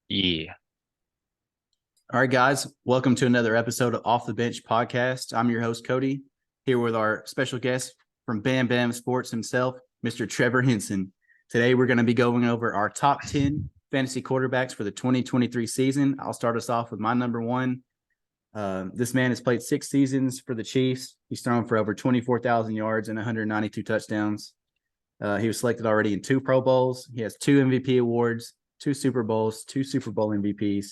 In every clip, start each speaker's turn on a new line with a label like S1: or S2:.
S1: Yeah.
S2: All right, guys, welcome to another episode of Off the Bench podcast. I'm your host, Cody, here with our special guest from Bam Bam Sports himself, Mr. Trevor Henson. Today, we're going to be going over our top 10 fantasy quarterbacks for the 2023 season. I'll start us off with my number one. This man has played 6 seasons for the Chiefs. He's thrown for over 24,000 yards and 192 touchdowns. He was selected already in 2 Pro Bowls. He has 2 MVP awards, 2 Super Bowls, 2 Super Bowl MVPs.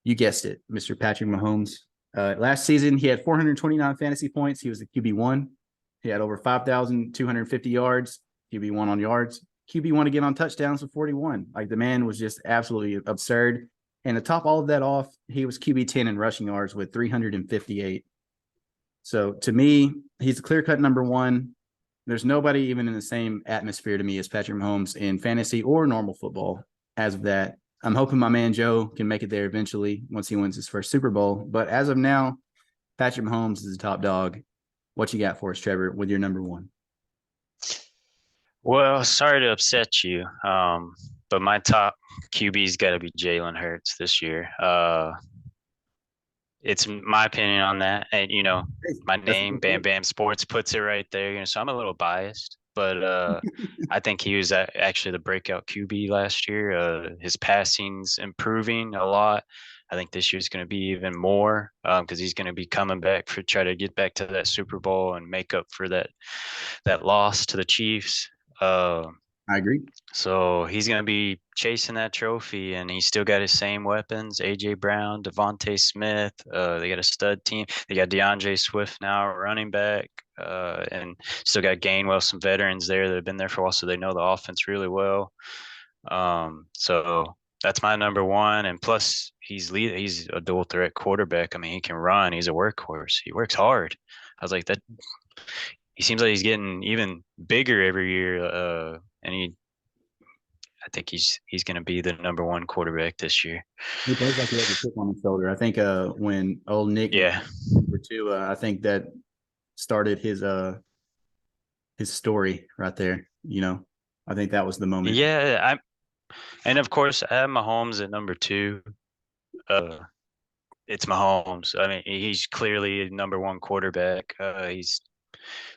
S2: You guessed it, Mr. Patrick Mahomes. Last season, he had 429 fantasy points. He was the QB1. He had over 5,250 yards, QB1 on yards, QB1 again on touchdowns with 41. Like, the man was just absolutely absurd. And to top all of that off, he was QB10 in rushing yards with 358. So to me, he's a clear-cut number one. There's nobody even in the same atmosphere to me as Patrick Mahomes in fantasy or normal football as of that. I'm hoping my man Joe can make it there eventually once he wins his first Super Bowl. But as of now, Patrick Mahomes is the top dog. What you got for us, Trevor, with your number one?
S1: Well, sorry to upset you. But my top QB's got to be Jalen Hurts this year. It's my opinion on that. And, my
S2: That's
S1: name, Bam Bam Sports, puts it right there. So I'm a little biased, but I think he was actually the breakout QB last year. His passing's improving a lot. I think this year's going to be even more because he's going to be coming back for try to get back to that Super Bowl and make up for that loss to the Chiefs. Uh,
S2: I agree.
S1: so he's going to be chasing that trophy, and he's still got his same weapons: AJ Brown, Devontae Smith. They got a stud team. They got DeAndre Swift now, running back, and still got Gainwell, some veterans there that have been there for a while, so they know the offense really well. So that's my number one, and plus he's a dual threat quarterback. I mean, he can run. He's a workhorse. He works hard. I was like that. He seems like he's getting even bigger every year. And I think he's going to be the number one quarterback this year.
S2: He plays like he has a chip on his shoulder. I think when old Nick was
S1: Yeah,
S2: number two, I think that started his story right there. I think that was the moment.
S1: yeah. And of course I have Mahomes at number two. Uh, it's Mahomes. I mean, he's clearly a number one quarterback. He's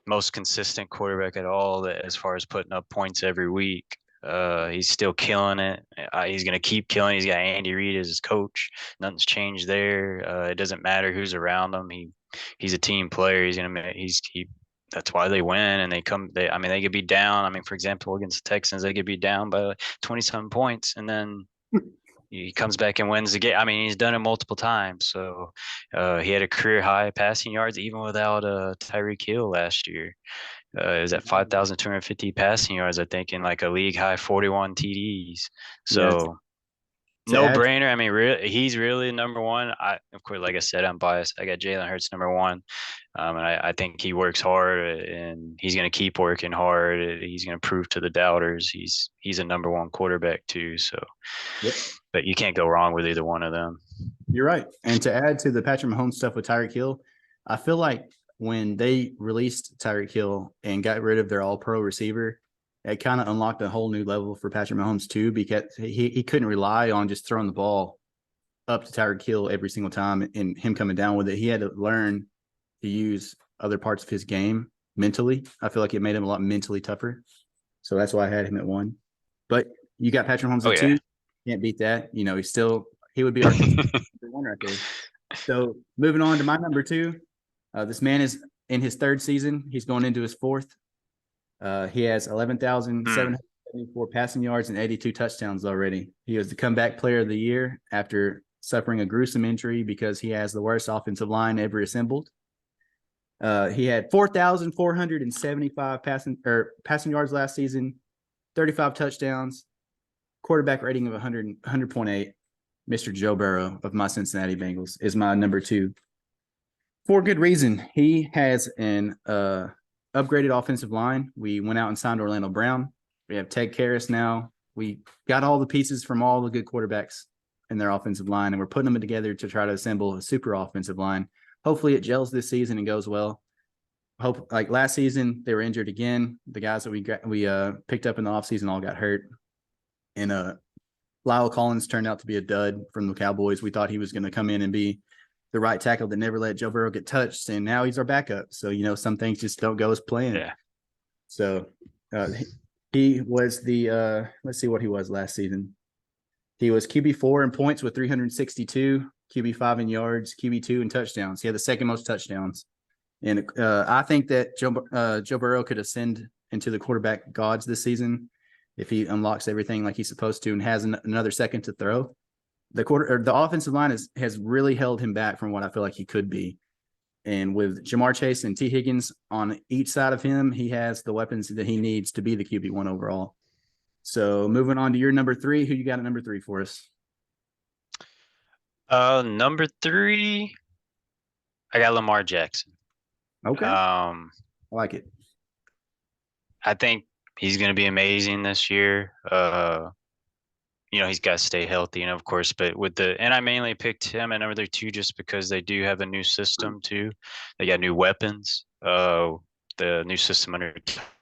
S1: most consistent quarterback at all as far as putting up points every week. He's still killing it. He's going to keep killing. He's got Andy Reid as his coach. Nothing's changed there. It doesn't matter who's around him. He's a team player. He. That's why they win, and I mean, they could be down. I mean, for example, against the Texans, they could be down by 20-some points, and then he comes back and wins the game. I mean, he's done it multiple times. So he had a career high passing yards even without Tyreek Hill last year. It was at 5,250 passing yards, I think, in like a league high 41 TDs.
S2: Yeah.
S1: So
S2: To
S1: no
S2: add,
S1: brainer. I mean, he's really number one. Of course, like I said, I'm biased. I got Jalen Hurts number one, and I think he works hard, and he's going to keep working hard. He's going to prove to the doubters he's a number one quarterback too. So,
S2: yep,
S1: but you can't go wrong with either one of them.
S2: you're right. And to add to the Patrick Mahomes stuff with Tyreek Hill, I feel like when they released Tyreek Hill and got rid of their all-pro receiver, it kind of unlocked a whole new level for Patrick Mahomes too, because he couldn't rely on just throwing the ball up to Tyreek Hill every single time and him coming down with it. He had to learn to use other parts of his game mentally. I feel like it made him a lot mentally tougher. So that's why I had him at one. But you got Patrick Mahomes
S1: Oh
S2: at
S1: yeah.
S2: two. Can't beat that. He would be our number one right there. So moving on to my number two. This man is in his third season. He's going into his fourth. He has 11,774 passing yards and 82 touchdowns already. He was the comeback player of the year after suffering a gruesome injury because he has the worst offensive line ever assembled. He had 4,475 passing yards last season, 35 touchdowns, quarterback rating of 100.8. Mr. Joe Burrow of my Cincinnati Bengals is my number two. For good reason. He has an upgraded offensive line. We went out and signed Orlando Brown. We have Ted Karras now. We got all the pieces from all the good quarterbacks in their offensive line, and we're putting them together to try to assemble a super offensive line. Hopefully it gels this season and goes well. Hope, like last season, they were injured again. The guys that we picked up in the offseason all got hurt. And Lyle Collins turned out to be a dud from the Cowboys. We thought he was going to come in and be the right tackle that never let Joe Burrow get touched, and now he's our backup. So, some things just don't go as planned.
S1: Yeah.
S2: So he was the let's see what he was last season. He was QB4 in points with 362, QB5 in yards, QB2 in touchdowns. He had the second most touchdowns. And I think that Joe Burrow could ascend into the quarterback gods this season if he unlocks everything like he's supposed to and has another second to throw. The offensive line has really held him back from what I feel like he could be. And with Jamar Chase and T. Higgins on each side of him, he has the weapons that he needs to be the QB1 overall. So moving on to your number 3, who you got at number 3 for us?
S1: Number 3, I got Lamar Jackson.
S2: Okay. I like it.
S1: I think he's going to be amazing this year. He's got to stay healthy, and of course, but and I mainly picked him at number 2 just because they do have a new system too. They got new weapons. The new system under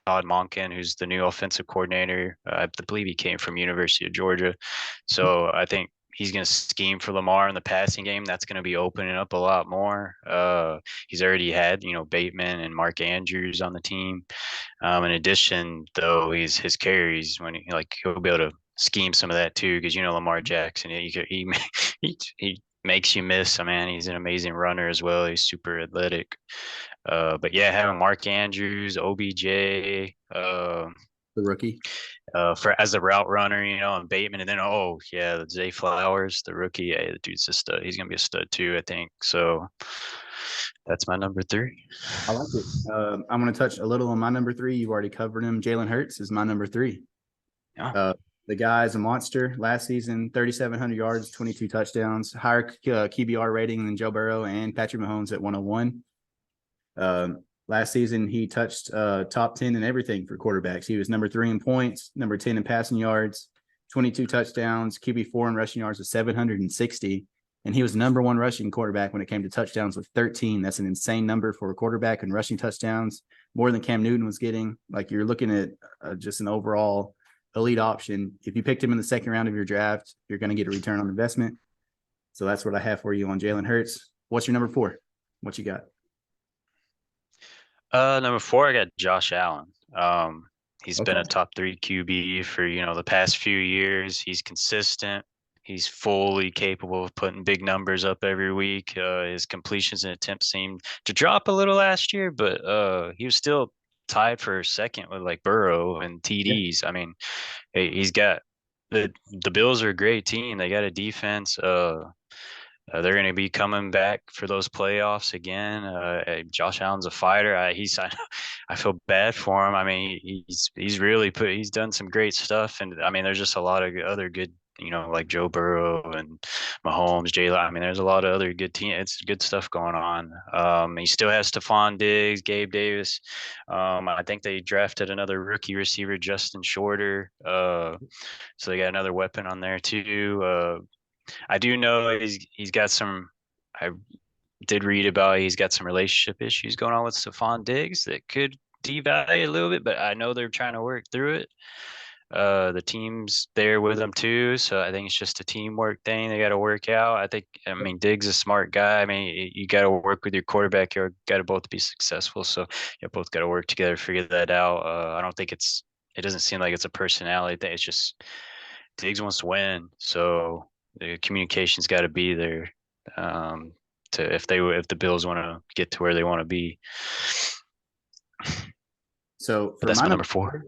S1: Todd Monken, who's the new offensive coordinator. I believe he came from University of Georgia. So I think he's going to scheme for Lamar in the passing game. That's going to be opening up a lot more. He's already had, Bateman and Mark Andrews on the team. In addition, though, his carries when he'll be able to scheme some of that too, because Lamar Jackson, he makes you miss. Man, he's an amazing runner as well. He's super athletic. But yeah, having Mark Andrews, OBJ,
S2: the rookie,
S1: as a route runner, and Bateman, and then the Zay Flowers, the rookie. Yeah, the dude's a stud. He's gonna be a stud too, I think. So that's my number 3.
S2: I like it. I'm going to touch a little on my number 3. You've already covered him. Jalen Hurts is my number 3.
S1: Yeah.
S2: The guy is a monster. Last season, 3,700 yards, 22 touchdowns, higher QBR rating than Joe Burrow and Patrick Mahomes at 101. Last season, he touched top 10 in everything for quarterbacks. He was number 3 in points, number 10 in passing yards, 22 touchdowns, QB4 in rushing yards with 760. And he was number 1 rushing quarterback when it came to touchdowns with 13. That's an insane number for a quarterback in rushing touchdowns, more than Cam Newton was getting. Like, you're looking at just an overall elite option. If you picked him in the second round of your draft, you're going to get a return on investment. So that's what I have for you on Jalen Hurts. What's your number 4? What you got?
S1: Number 4, I got Josh Allen. He's been a top 3 QB for, the past few years. He's consistent. He's fully capable of putting big numbers up every week. His completions and attempts seemed to drop a little last year, but he was still tied for second with Burrow and TDs. Yeah. I mean, he's got the Bills are a great team. They got a defense. They're going to be coming back for those playoffs again. Josh Allen's a fighter. I feel bad for him. I mean, he's really he's done some great stuff, and I mean, there's just a lot of other good, like Joe Burrow and Mahomes, Jalen. I mean, there's a lot of other good team. It's good stuff going on. He still has Stephon Diggs, Gabe Davis. I think they drafted another rookie receiver, Justin Shorter. So they got another weapon on there too. I do know he's got some. I did read about he's got some relationship issues going on with Stephon Diggs that could devalue a little bit, but I know they're trying to work through it. The team's there with them too, so I think it's just a teamwork thing. They got to work out. I mean, Diggs is a smart guy. I mean, you got to work with your quarterback. You got to both be successful, so you both got to work together, figure that out. I don't think it doesn't seem like it's a personality thing. It's just Diggs wants to win, so the communication's got to be there if the Bills want to get to where they want to be.
S2: So
S1: that's my number 4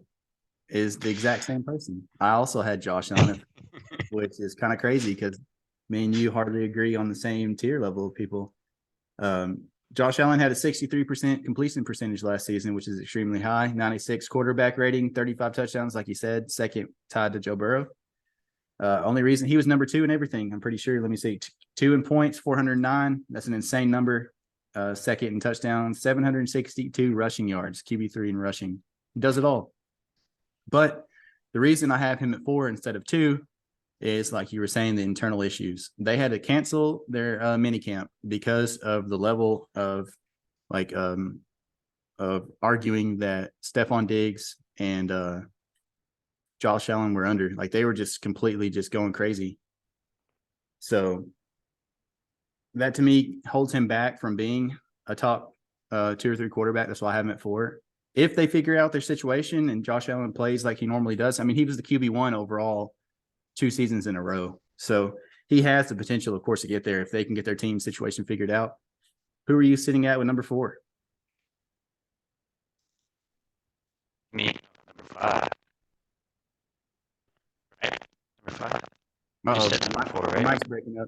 S2: is the exact same person. I also had Josh Allen, which is kind of crazy because me and you hardly agree on the same tier level of people. Josh Allen had a 63% completion percentage last season, which is extremely high. 96 quarterback rating, 35 touchdowns, like you said, second tied to Joe Burrow. Only reason he was number 2 in everything, I'm pretty sure. Let me see. 2 in points, 409. That's an insane number. Second in touchdowns, 762 rushing yards, QB3 in rushing. He does it all. But the reason I have him at 4 instead of 2 is, like you were saying, the internal issues. They had to cancel their mini camp because of the level of arguing that Stephon Diggs and Josh Allen were under. Like they were just completely just going crazy. So that to me holds him back from being a top 2 or 3 quarterback. That's why I have him at 4. If they figure out their situation and Josh Allen plays like he normally does, I mean, he was the QB1 overall 2 seasons in a row. So he has the potential, of course, to get there if they can get their team situation figured out. Who are you sitting at with number 4?
S1: Me, number 5. Right? Number 5. You said number 4, right?
S2: Mike's breaking up.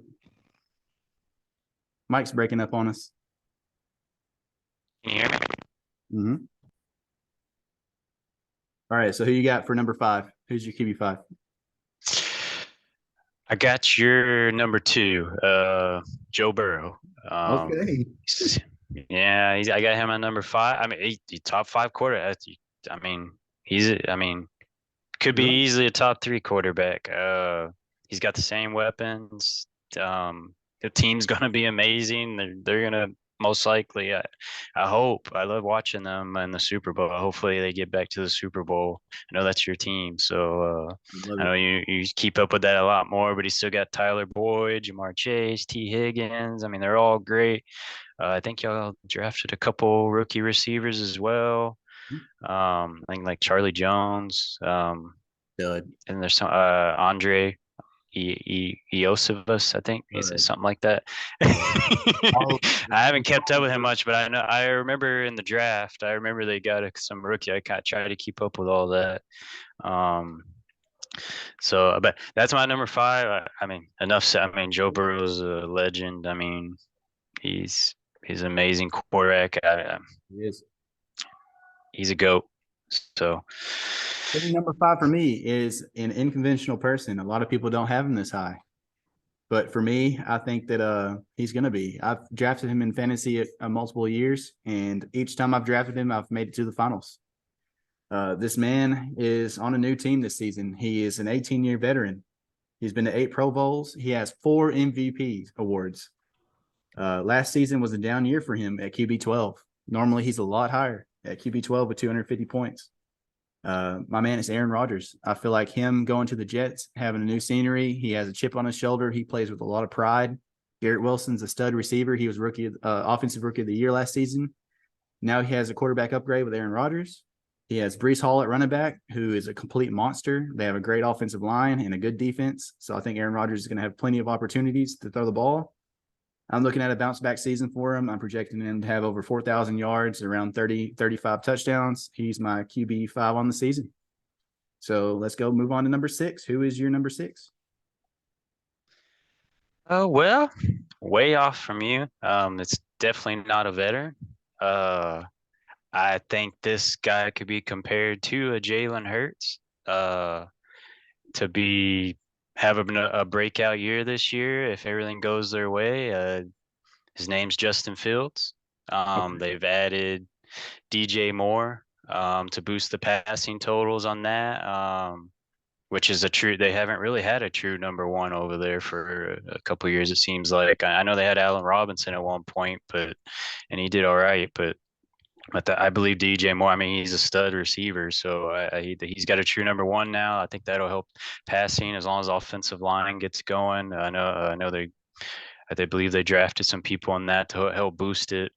S2: Mike's breaking up on us.
S1: Can you hear me?
S2: Mm-hmm. All right. So who you got for number 5? Who's your QB5?
S1: I got your number 2, Joe Burrow.
S2: Okay.
S1: Yeah, I got him at number 5. I mean, he top 5 quarter. I mean, could be easily a top 3 quarterback. He's got the same weapons. The team's gonna be amazing. They're gonna most likely. I hope. I love watching them in the Super Bowl. Hopefully, they get back to the Super Bowl. I know that's your team, so I know you keep up with that a lot more. But he's still got Tyler Boyd, Jamar Chase, T. Higgins. I mean, they're all great. I think y'all drafted a couple rookie receivers as well. I think like Charlie Jones.
S2: Good.
S1: And there's some Andre Iosivas, I think. Is it something like that? I haven't kept up with him much, but I remember in the draft, I remember they got some rookie. I kind of try to keep up with all that. So, but that's my number 5. I mean, enough said. I mean, Joe Burrow's a legend. I mean, he's an amazing quarterback.
S2: He is.
S1: He's a GOAT. So
S2: number 5 for me is an unconventional person. A lot of people don't have him this high. But for me, I think that he's going to be. I've drafted him in fantasy multiple years, and each time I've drafted him, I've made it to the finals. This man is on a new team this season. He is an 18-year veteran. He's been to 8 Pro Bowls. He has 4 MVP awards. Last season was a down year for him at QB 12. Normally, he's a lot higher at QB 12 with 250 points. My man is Aaron Rodgers. I feel like him going to the Jets, having a new scenery. He has a chip on his shoulder. He plays with a lot of pride. Garrett Wilson's a stud receiver. He was offensive rookie of the year last season. Now he has a quarterback upgrade with Aaron Rodgers. He has Breece Hall at running back, who is a complete monster. They have a great offensive line and a good defense. So I think Aaron Rodgers is going to have plenty of opportunities to throw the ball. I'm looking at a bounce back season for him. I'm projecting him to have over 4,000 yards, around 30, 35 touchdowns. He's my QB5 on the season. So let's go move on to number 6. Who is your number 6?
S1: Oh, well, way off from you. It's definitely not a veteran. I think this guy could be compared to a Jalen Hurts. To have a breakout year this year if everything goes their way. His name's Justin Fields. They've added DJ Moore to boost the passing totals on that. Which is they haven't really had a true number 1 over there for a couple of years. It seems like. I know they had Allen Robinson at one point, and he did all right, but I believe DJ Moore. I mean, he's a stud receiver, so he's got a true number 1 now. I think that'll help passing as long as offensive line gets going. I know they believe they drafted some people on that to help boost it.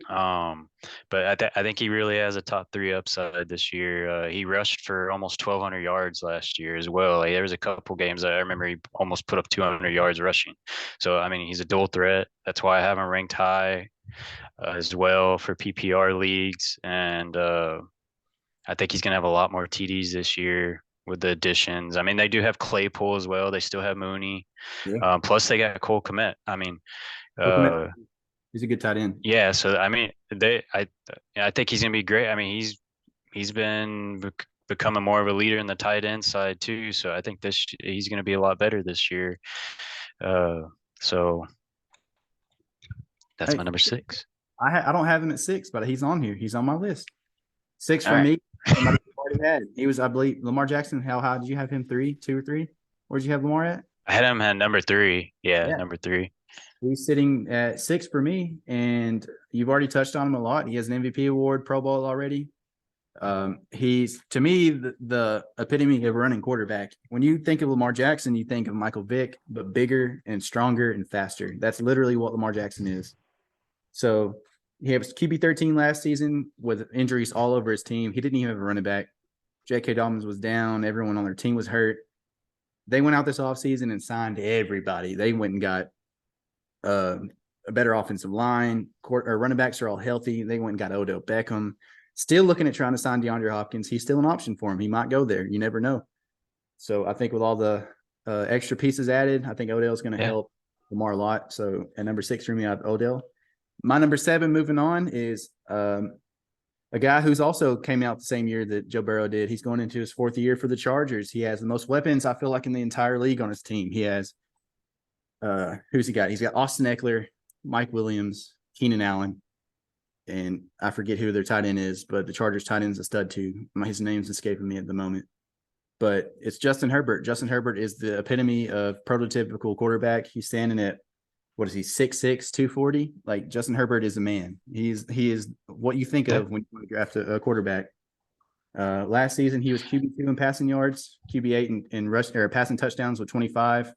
S1: But I think he really has a top 3 upside this year. He rushed for almost 1,200 yards last year as well. Like, there was a couple games I remember he almost put up 200 yards rushing. So I mean, he's a dual threat. That's why I have him ranked high as well for PPR leagues. And I think he's gonna have a lot more TDs this year with the additions. I mean, they do have Claypool as well. They still have Mooney.
S2: Yeah.
S1: Plus they got Cole Kmet. I mean,
S2: he's a good tight end.
S1: Yeah, so I mean, I think he's gonna be great. I mean, he's been becoming more of a leader in the tight end side too. So I think he's gonna be a lot better this year. So that's my number 6.
S2: I don't have him at 6, but he's on here. He's on my list. 6 for
S1: All
S2: me. Somebody already had. He was, I believe, Lamar Jackson. How high did you have him? 3, 2 or 3? Where'd you have Lamar at?
S1: I had him at number 3. Yeah, number 3.
S2: He's sitting at 6 for me, and you've already touched on him a lot. He has an MVP award, Pro Bowl already. He's to me the epitome of a running quarterback. When you think of Lamar Jackson, you think of Michael Vick, but bigger and stronger and faster. That's literally what Lamar Jackson is. So he was QB 13 last season with injuries all over his team. He didn't even have a running back. J.K. Dobbins was down. Everyone on their team was hurt. They went out this offseason and signed everybody. They went and got a better offensive line. Running backs are all healthy. They went and got Odell Beckham. Still looking at trying to sign DeAndre Hopkins. He's still an option for him. He might go there. You never know. So I think with all the extra pieces added, I think Odell's going to help Lamar a lot. So at number 6 for me, I have Odell. My number 7, moving on, is a guy who's also came out the same year that Joe Burrow did. He's going into his 4th year for the Chargers. He has the most weapons, I feel like, in the entire league on his team. He has who's he got? He's got Austin Eckler, Mike Williams, Keenan Allen, and I forget who their tight end is, but the Chargers tight end's a stud too. His name's escaping me at the moment. But it's Justin Herbert. Justin Herbert is the epitome of prototypical quarterback. He's standing at, what is he, 6'6", 240? Like, Justin Herbert is a man. He is what you think of when you draft a quarterback. Last season, he was QB2 in passing yards, QB8 in rush or passing touchdowns with 25.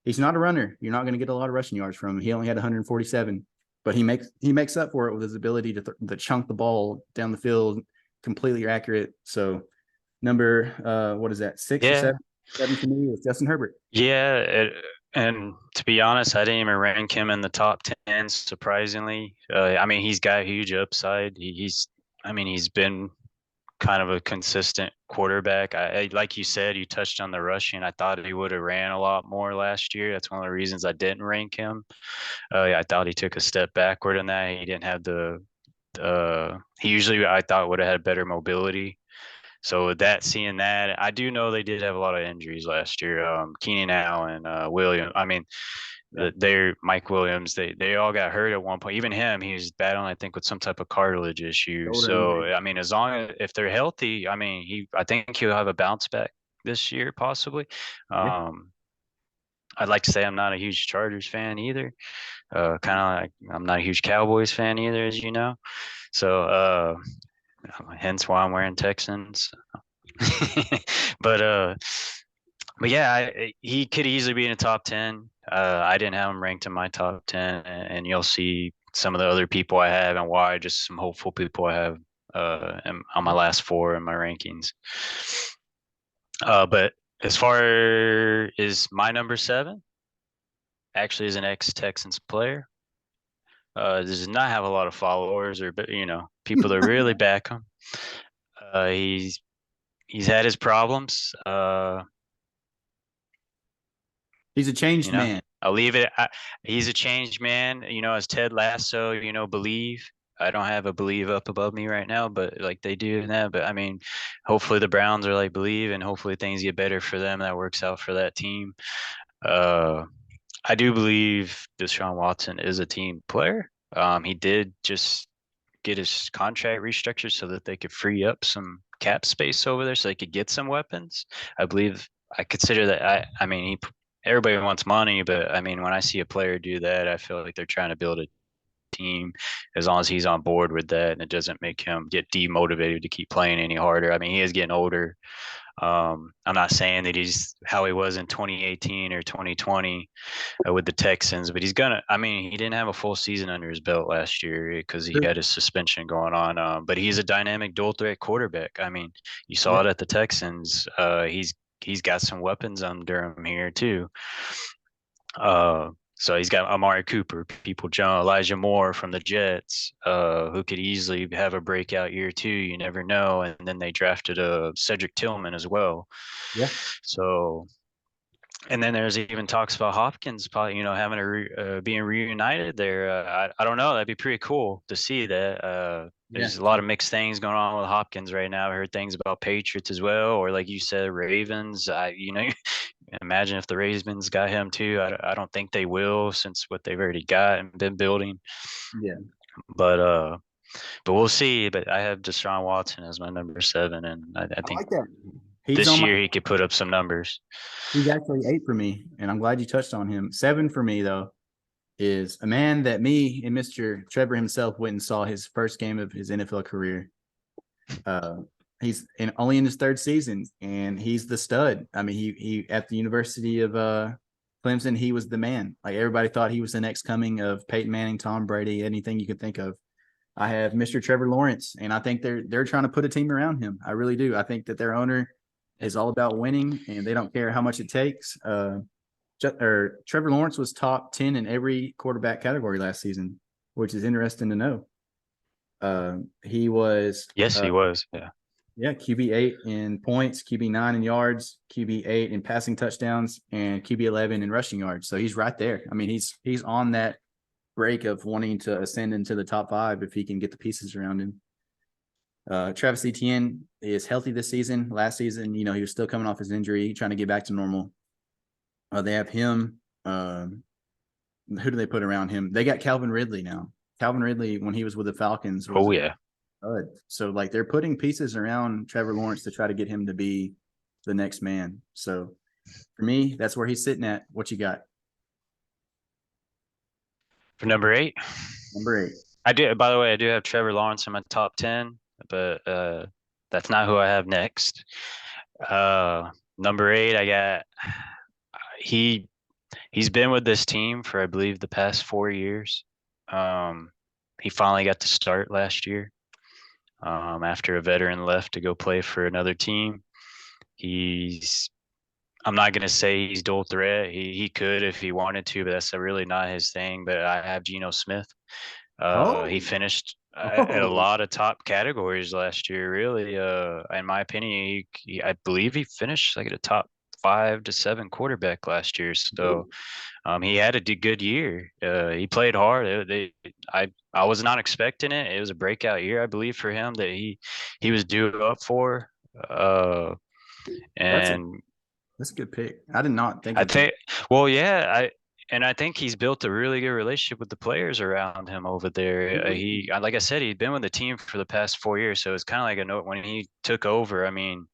S2: He's not a runner. You're not going to get a lot of rushing yards from him. He only had 147, but he makes up for it with his ability to chunk the ball down the field, completely accurate. So number what is that, 6 or 7? 7 to me is Justin Herbert.
S1: And to be honest, I didn't even rank him in the top 10, surprisingly. I mean, he's got huge upside. He's been kind of a consistent quarterback. I like you said, you touched on the rushing. I thought he would have ran a lot more last year. That's one of the reasons I didn't rank him. I thought he took a step backward in that. He didn't have he usually, I thought, would have had better mobility. So seeing that, I do know they did have a lot of injuries last year. Keenan Allen, William. I mean, they're Mike Williams. They all got hurt at one point. Even him, he was battling, I think, with some type of cartilage issue. So I mean, as long as if they're healthy, I mean, I think he'll have a bounce back this year, possibly. I'd like to say I'm not a huge Chargers fan either. Kind of like I'm not a huge Cowboys fan either, as you know. So hence why I'm wearing Texans. but yeah, he could easily be in the top 10. I didn't have him ranked in my top 10, and you'll see some of the other people I have and why, just some hopeful people I have on my last 4 in my rankings. But as far as my number 7, actually is an ex-Texans player. Does not have a lot of followers or people that really back him. He's had his problems.
S2: He's a changed man.
S1: I'll leave it. He's a changed man. As Ted Lasso, believe. I don't have a believe up above me right now, but like they do in that. But I mean, hopefully the Browns are like believe, and hopefully things get better for them. That works out for that team. I do believe Deshaun Watson is a team player. He did just get his contract restructured so that they could free up some cap space over there so they could get some weapons. I consider that. I mean, everybody wants money, but I mean, when I see a player do that, I feel like they're trying to build a team as long as he's on board with that and it doesn't make him get demotivated to keep playing any harder. I mean, he is getting older. I'm not saying that he's how he was in 2018 or 2020 with the Texans, but he didn't have a full season under his belt last year because he had his suspension going on. But he's a dynamic dual threat quarterback. I mean, you saw it at the Texans. He's got some weapons under him here too. So he's got Amari Cooper, Elijah Moore from the Jets, who could easily have a breakout year too. You never know. And then they drafted Cedric Tillman as well.
S2: Yeah.
S1: So, and then there's even talks about Hopkins, probably having being reunited there. I don't know. That'd be pretty cool to see that. There's a lot of mixed things going on with Hopkins right now. I heard things about Patriots as well, or like you said, Ravens. Imagine if the Ravens got him too. I don't think they will, since what they've already got and been building.
S2: Yeah.
S1: But we'll see. But I have Deshaun Watson as my number 7, and I think
S2: like that.
S1: This year he could put up some numbers.
S2: He's actually 8 for me, and I'm glad you touched on him. 7 for me though is a man that me and Mr. Trevor himself went and saw his first game of his NFL career. only in his third season, and he's the stud. I mean, he at the University of Clemson, he was the man. Like everybody thought he was the next coming of Peyton Manning, Tom Brady, anything you could think of. I have Mr. Trevor Lawrence, and I think they're trying to put a team around him. I really do. I think that their owner is all about winning, and they don't care how much it takes. Trevor Lawrence was top 10 in every quarterback category last season, which is interesting to know. He was
S1: Yes, he was. Yeah.
S2: yeah, QB8 in points, QB9 in yards, QB8 in passing touchdowns, and QB11 in rushing yards. So he's right there. I mean, he's on that break of wanting to ascend into the top 5 if he can get the pieces around him. Travis Etienne is healthy this season. Last season, he was still coming off his injury, trying to get back to normal. They have him. Who do they put around him? They got Calvin Ridley now. Calvin Ridley, when he was with the Falcons, was
S1: Yeah.
S2: So like they're putting pieces around Trevor Lawrence to try to get him to be the next man. So for me, that's where he's sitting at. What you got?
S1: For number 8?
S2: Number 8.
S1: I do. By the way, I do have Trevor Lawrence in my top 10, but that's not who I have next. Number 8, I got he's been with this team for I believe the past 4 years. He finally got to start last year. After a veteran left to go play for another team. I'm not going to say he's dual threat. He could if he wanted to, but that's really not his thing. But I have Geno Smith. He finished at a lot of top categories last year, really. In my opinion, I believe he finished like at a top 5 to 7 quarterback last year. So he had a good year. He played hard. I was not expecting it. It was a breakout year, I believe, for him that he was due up for. And
S2: that's a good pick. I did not think.
S1: I think. Well, yeah. I think he's built a really good relationship with the players around him over there. Like I said, he'd been with the team for the past 4 years, so it's kind of like a note when he took over. I mean,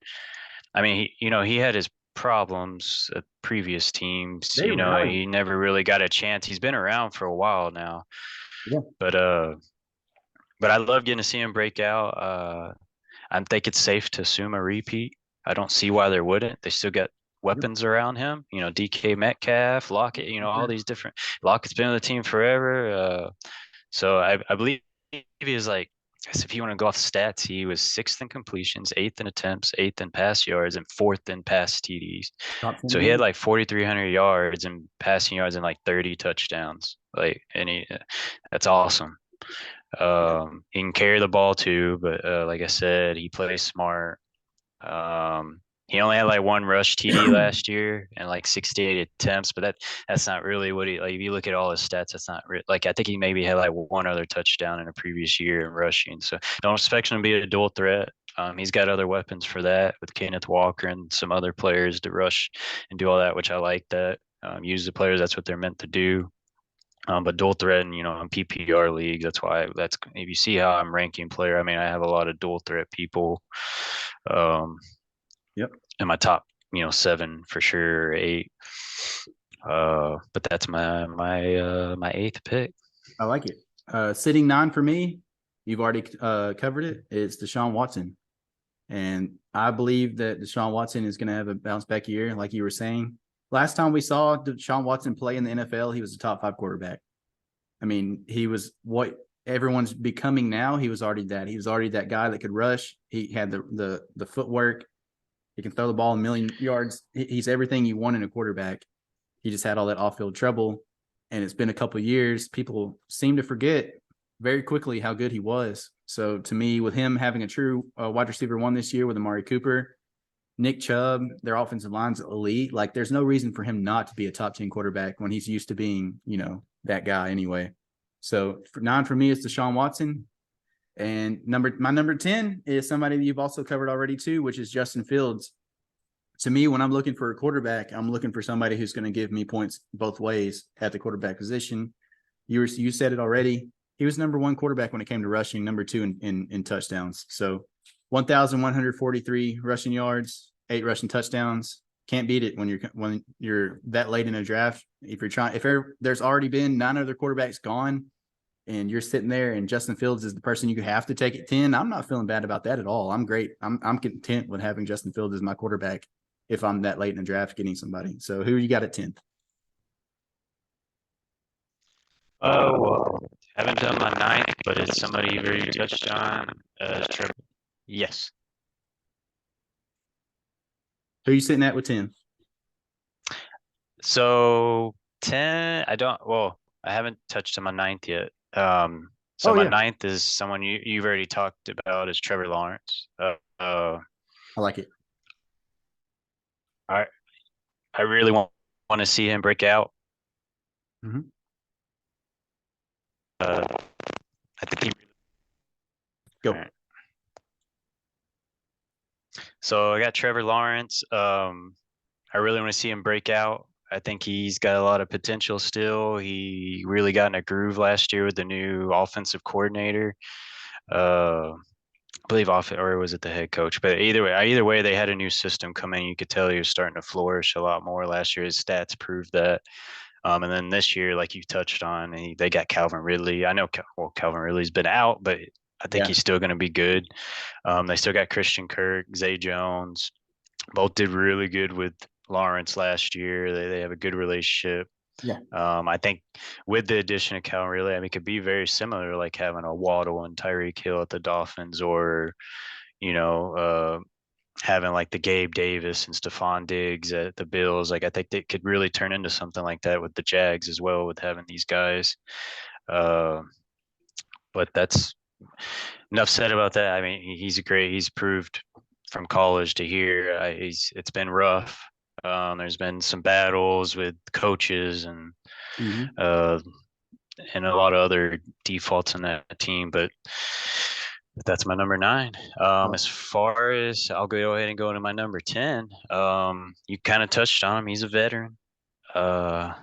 S1: he had his problems at previous teams. He never really got a chance. He's been around for a while now.
S2: Yeah.
S1: But I love getting to see him break out. I think it's safe to assume a repeat. I don't see why there wouldn't. They still got weapons around him. DK Metcalf, Lockett. All these different. Lockett's been on the team forever. So I believe he was like, if you want to go off stats, he was 6th in completions, 8th in attempts, 8th in pass yards, and 4th in pass TDs. So he had like 4,300 yards and passing yards and like 30 touchdowns. That's awesome. He can carry the ball too, but like I said, he plays smart. He only had like 1 rush TD last year and like 68 attempts, but that's not really what he like. If you look at all his stats, that's not like I think he maybe had like 1 other touchdown in a previous year in rushing. So don't expect him to be a dual threat. He's got other weapons for that with Kenneth Walker and some other players to rush and do all that, which I like that. Use the players, that's what they're meant to do. But dual threat and, in PPR league, that's if you see how I'm ranking player, I mean, I have a lot of dual threat people.
S2: Yep.
S1: In my top, 7 for sure, 8. But that's my 8th pick.
S2: I like it. Sitting 9 for me, you've already covered it. It's Deshaun Watson. And I believe that Deshaun Watson is going to have a bounce back year, like you were saying. Last time we saw Deshaun Watson play in the NFL, he was a top 5 quarterback. I mean, he was what everyone's becoming now. He was already that. He was already that guy that could rush. He had the footwork. He can throw the ball a million yards. He's everything you want in a quarterback. He just had all that off-field trouble, and it's been a couple of years. People seem to forget very quickly how good he was. So to me, with him having a true wide receiver 1 this year with Amari Cooper, Nick Chubb, their offensive line's elite. Like, there's no reason for him not to be a top 10 quarterback when he's used to being, that guy anyway. So 9 for me is Deshaun Watson. And my number 10 is somebody that you've also covered already too, which is Justin Fields. To me, when I'm looking for a quarterback, I'm looking for somebody who's going to give me points both ways at the quarterback position. You said it already. He was number 1 quarterback when it came to rushing, number 2 in touchdowns. So 1,143 rushing yards, 8 rushing touchdowns. Can't beat it when you're that late in a draft. If there's already been 9 other quarterbacks gone, and you're sitting there and Justin Fields is the person you have to take at 10, I'm not feeling bad about that at all. I'm great. I'm content with having Justin Fields as my quarterback if I'm that late in the draft getting somebody. So who you got at 10th?
S1: Oh, well, haven't done my ninth, but it's somebody you've already touched on. Trevor. Yes.
S2: Who you sitting at with 10?
S1: So 10, I haven't touched on my ninth yet. So
S2: Oh
S1: my
S2: yeah,
S1: ninth is someone you've already talked about is Trevor Lawrence.
S2: I like it.
S1: I I really want to see him break out.
S2: Mm-hmm.
S1: Uh, I think he. All
S2: Go.
S1: right. So I got Trevor Lawrence. I really want to see him break out. I think he's got a lot of potential still. He really got in a groove last year with the new offensive coordinator. I believe off or was it the head coach? But either way, they had a new system come in. You could tell he was starting to flourish a lot more last year. His stats proved that. And then this year, like you touched on, they got Calvin Ridley. I know, Calvin Ridley's been out, but I think
S2: Yeah.
S1: he's still going to be good. They still got Christian Kirk, Zay Jones. Both did really good with Lawrence last year. They have a good relationship.
S2: Yeah.
S1: I think with the addition of Calvin Ridley, I mean, it could be very similar, like having a Waddle and Tyreek Hill at the Dolphins, or you know, having like the Gabe Davis and Stephon Diggs at the Bills. Like I think they could really turn into something like that with the Jags as well, with having these guys. Uh, but that's enough said about that. I mean, he's proved from college to here. It's been rough. There's been some battles with coaches
S2: Mm-hmm.
S1: uh, and a lot of other defaults in that team, but that's my number nine. As far as I'll go ahead and go into my number 10, you kind of touched on him. He's a veteran. Uh,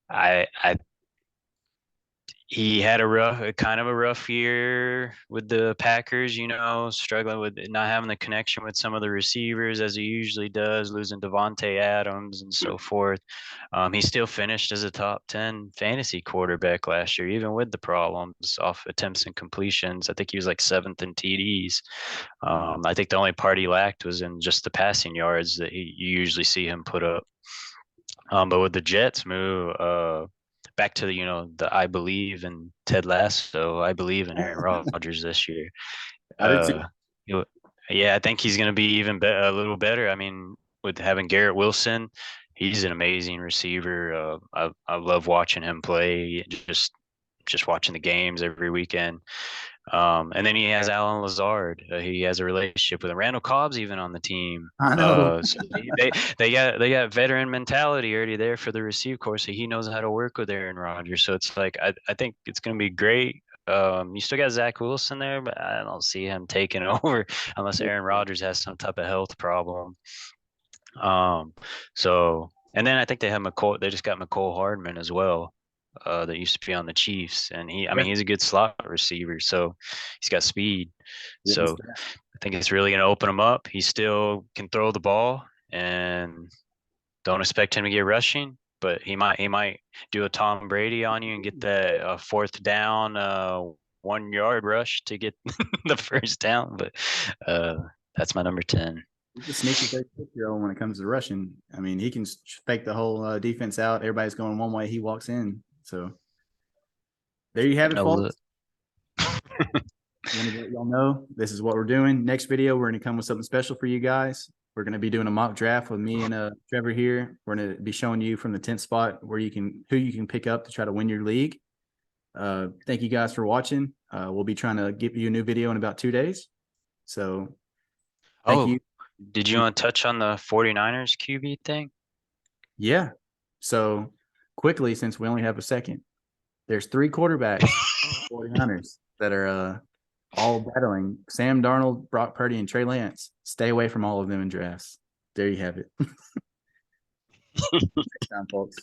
S1: I he had a kind of a rough year with the Packers, struggling with not having the connection with some of the receivers as he usually does, losing Devontae Adams and so forth. He still finished as a top 10 fantasy quarterback last year, even with the problems off attempts and completions. I think he was like seventh in TDs. I think the only part he lacked was in just the passing yards that you usually see him put up. But with the Jets move, back to the I believe in Ted Lasso. I believe in Aaron Rodgers this year.
S2: I did too.
S1: Uh, yeah, I think he's going to be a little better. I mean, with having Garrett Wilson, he's an amazing receiver. I love watching him play. Just watching the games every weekend. And then he has Alan Lazard. He has a relationship with him. Randall Cobb's even on the team.
S2: I know.
S1: So they got veteran mentality already there for the receive course. So he knows how to work with Aaron Rodgers. So it's like I think it's going to be great. You still got Zach Wilson there, but I don't see him taking over unless Aaron Rodgers has some type of health problem. Um, so and then I think they have McCole. They just got McCole Hardman as well. That used to be on the Chiefs, and I mean,
S2: Yeah.
S1: he's a good slot receiver, so he's got speed.
S2: Yeah.
S1: So I think it's really going to open him up. He still can throw the ball, and don't expect him to get rushing, but he might do a Tom Brady on you and get that fourth down 1 yard rush to get the first down. But that's my number 10.
S2: He's a sneaky 36-year-old when it comes to rushing. I mean, he can fake the whole defense out. Everybody's going one way. He walks in. So there you have it,
S1: No
S2: folks.
S1: look.
S2: I want to let y'all know this is what we're doing. Next video, we're going to come with something special for you guys. We're going to be doing a mock draft with me and Trevor here. We're going to be showing you from the 10th spot who you can pick up to try to win your league. Thank you guys for watching. We'll be trying to give you a new video in about 2 days. So thank you.
S1: Did you want to touch on the 49ers QB thing?
S2: Yeah. So quickly, since we only have a second, there's 3 quarterbacks 49ers that are all battling. Sam Darnold, Brock Purdy, and Trey Lance. Stay away from all of them in drafts. There you have it. Next time, folks.